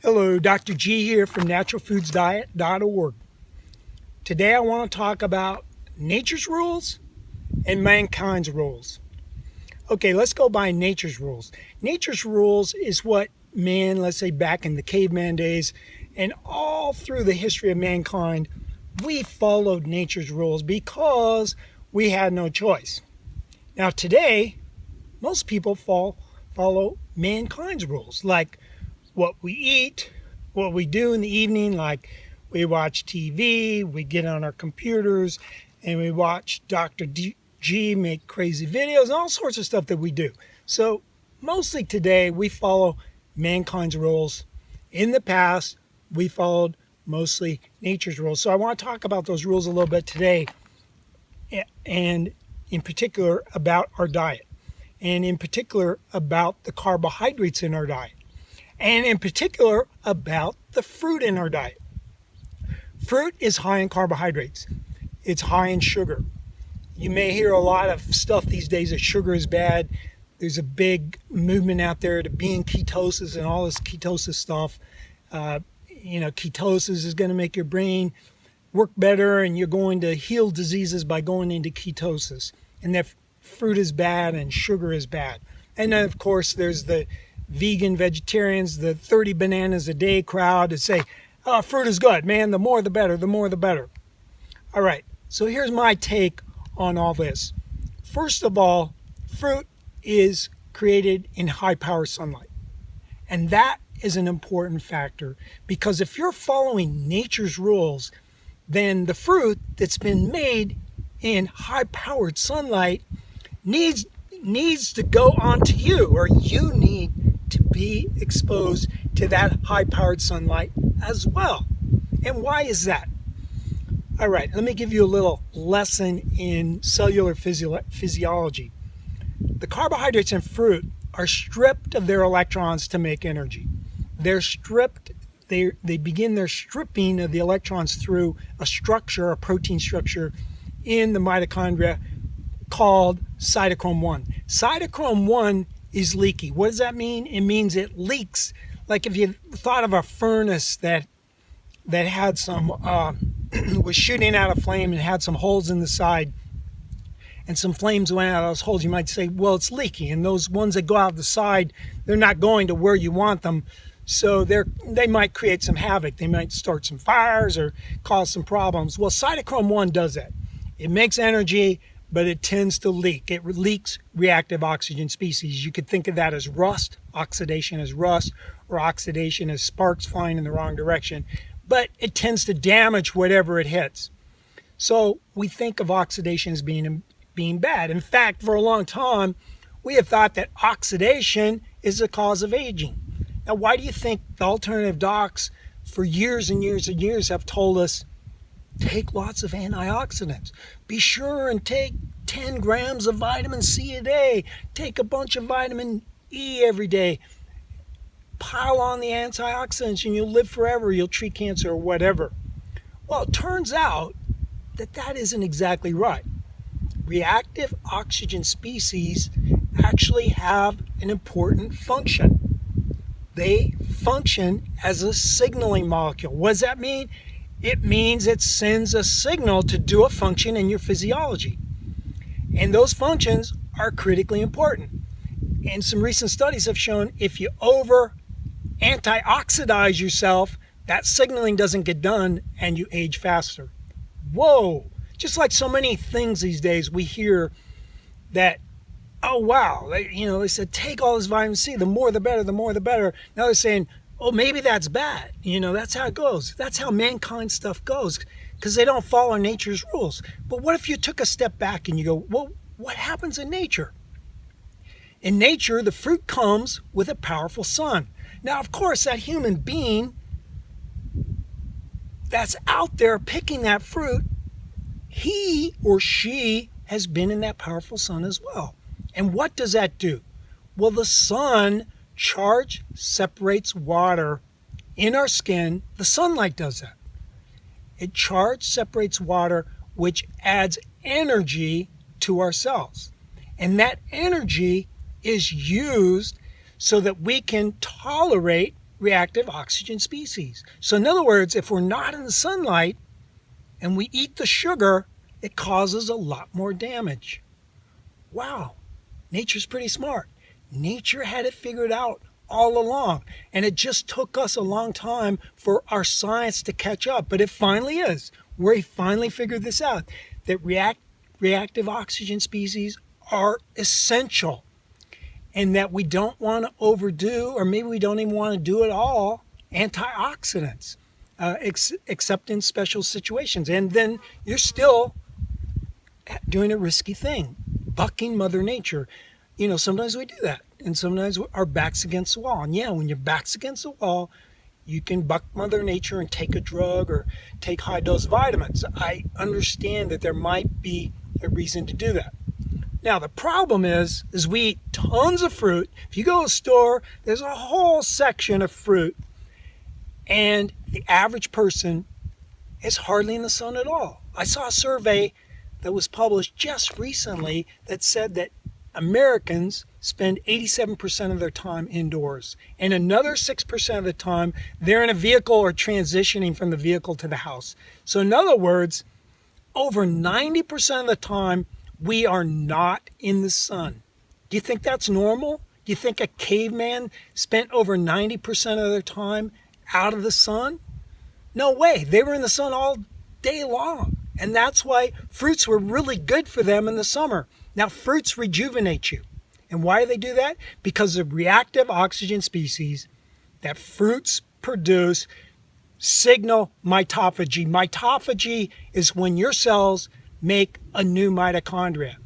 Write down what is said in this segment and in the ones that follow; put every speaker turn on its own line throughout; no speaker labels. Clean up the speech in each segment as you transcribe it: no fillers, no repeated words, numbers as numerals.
Hello, Dr. G here from naturalfoodsdiet.org. Today I want to talk about nature's rules and mankind's rules. Okay, let's go by nature's rules. Nature's rules is what man, let's say back in the caveman days, and all through the history of mankind, we followed nature's rules because we had no choice. Now today, most people follow mankind's rules, like what we eat, what we do in the evening, like we watch TV, we get on our computers, and we watch Dr. G make crazy videos, and all sorts of stuff that we do. So mostly today, we follow mankind's rules. In the past, we followed mostly nature's rules. So I want to talk about those rules a little bit today, and in particular about our diet, and in particular about the carbohydrates in our diet, and in particular about the fruit in our diet. Fruit is high in carbohydrates. It's high in sugar. You may hear a lot of stuff these days that sugar is bad. There's a big movement out there to be in ketosis and all this ketosis stuff. Ketosis is going to make your brain work better, and you're going to heal diseases by going into ketosis. And that fruit is bad and sugar is bad. And then, of course, there's the vegan vegetarians, the 30 bananas a day crowd that say, oh, fruit is good, man, the more the better, the more the better. All right, so here's my take on all this. First of all, fruit is created in high power sunlight. And that is an important factor, because if you're following nature's rules, then the fruit that's been made in high powered sunlight needs to go onto you, or you need to be exposed to that high-powered sunlight as well. And why is that? All right, let me give you a little lesson in cellular physiology. The carbohydrates in fruit are stripped of their electrons to make energy. They're stripped, they begin their stripping of the electrons through a protein structure in the mitochondria called cytochrome 1. Cytochrome 1 is leaky. What does that mean? It means it leaks. Like if you thought of a furnace that had some, was shooting out a flame and had some holes in the side, and some flames went out of those holes, you might say, well, it's leaky. And those ones that go out the side, they're not going to where you want them. So they might create some havoc. They might start some fires or cause some problems. Well, cytochrome 1 does that. It makes energy, but it tends to leak. It leaks reactive oxygen species. You could think of that as rust, oxidation as rust, or oxidation as sparks flying in the wrong direction. But it tends to damage whatever it hits. So we think of oxidation as being bad. In fact, for a long time, we have thought that oxidation is the cause of aging. Now, why do you think the alternative docs for years and years and years have told us, take lots of antioxidants. Be sure and take 10 grams of vitamin C a day. Take a bunch of vitamin E every day. Pile on the antioxidants and you'll live forever. You'll treat cancer or whatever. Well, it turns out that isn't exactly right. Reactive oxygen species actually have an important function. They function as a signaling molecule. What does that mean? It means it sends a signal to do a function in your physiology. And those functions are critically important. And some recent studies have shown if you antioxidize yourself, that signaling doesn't get done and you age faster. Whoa! Just like so many things these days, we hear that, oh wow, they said take all this vitamin C, the more the better, the more the better. Now they're saying, oh, maybe that's bad. That's how it goes. That's how mankind stuff goes, because they don't follow nature's rules. But what if you took a step back and you go, well, what happens in nature? In nature, the fruit comes with a powerful sun. Now, of course, that human being that's out there picking that fruit, he or she has been in that powerful sun as well. And what does that do? Well, the sun separates water in our skin. The sunlight does that. It separates water, which adds energy to our cells. And that energy is used so that we can tolerate reactive oxygen species. So in other words, if we're not in the sunlight and we eat the sugar, it causes a lot more damage. Wow, nature's pretty smart. Nature had it figured out all along, and it just took us a long time for our science to catch up, but it finally is. We finally figured this out, that reactive oxygen species are essential, and that we don't want to overdo, or maybe we don't even want to do it all, antioxidants, except in special situations. And then you're still doing a risky thing, bucking Mother Nature. You know, sometimes we do that, and sometimes our back's against the wall. And yeah, when your back's against the wall, you can buck Mother Nature and take a drug or take high-dose vitamins. I understand that there might be a reason to do that. Now, the problem is we eat tons of fruit. If you go to a store, there's a whole section of fruit, and the average person is hardly in the sun at all. I saw a survey that was published just recently that said that Americans spend 87% of their time indoors, and another 6% of the time they're in a vehicle or transitioning from the vehicle to the house. So in other words, over 90% of the time we are not in the sun. Do you think that's normal? Do you think a caveman spent over 90% of their time out of the sun? No way. They were in the sun all day long. And that's why fruits were really good for them in the summer. Now, fruits rejuvenate you. And why do they do that? Because of reactive oxygen species that fruits produce signal mitophagy. Mitophagy is when your cells make a new mitochondria.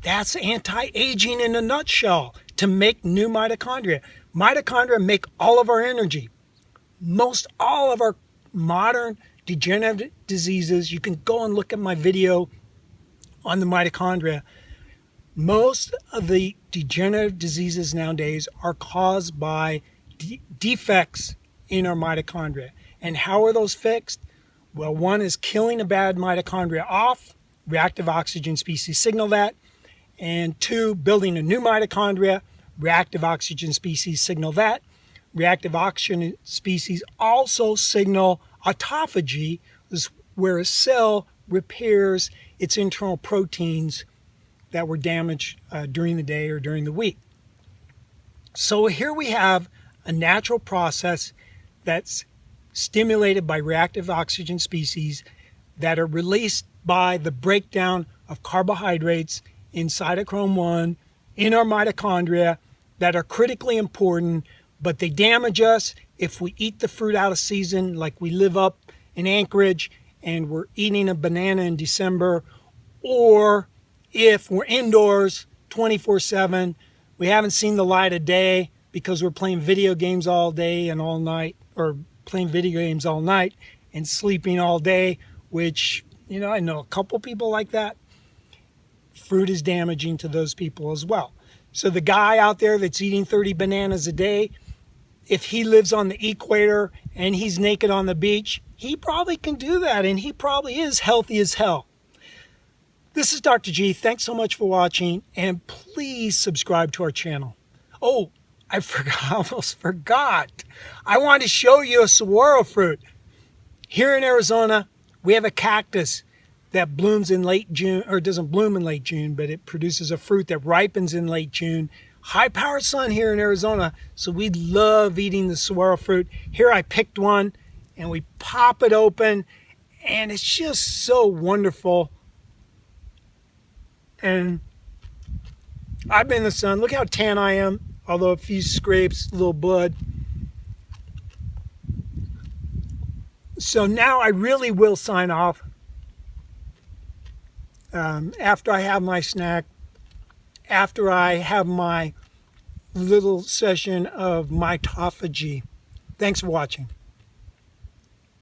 That's anti-aging in a nutshell, to make new mitochondria. Mitochondria make all of our energy. Most all of our modern degenerative diseases, you can go and look at my video on the mitochondria. Most of the degenerative diseases nowadays are caused by defects in our mitochondria. And how are those fixed? Well, one is killing a bad mitochondria off, reactive oxygen species signal that. And two, building a new mitochondria, reactive oxygen species signal that. Reactive oxygen species also signal autophagy, where a cell repairs its internal proteins that were damaged during the day or during the week. So here we have a natural process that's stimulated by reactive oxygen species that are released by the breakdown of carbohydrates in cytochrome 1 in our mitochondria that are critically important, but they damage us if we eat the fruit out of season, like we live up in Anchorage and we're eating a banana in December, or if we're indoors 24/7, we haven't seen the light of day because we're playing video games all day and all night, or playing video games all night and sleeping all day, which, you know, I know a couple people like that. Fruit is damaging to those people as well. So the guy out there that's eating 30 bananas a day, if he lives on the equator and he's naked on the beach, he probably can do that, and he probably is healthy as hell. This is Dr. G. Thanks so much for watching, and please subscribe to our channel. Oh, I almost forgot. I wanted to show you a saguaro fruit. Here in Arizona, we have a cactus that blooms in late June, or doesn't bloom in late June, but it produces a fruit that ripens in late June. High-powered sun here in Arizona, so we love eating the saguaro fruit. Here I picked one, and we pop it open, and it's just so wonderful. And I've been in the sun. Look how tan I am, although a few scrapes, a little blood. So now I really will sign off. After I have my snack, after I have my little session of mitophagy. Thanks for watching.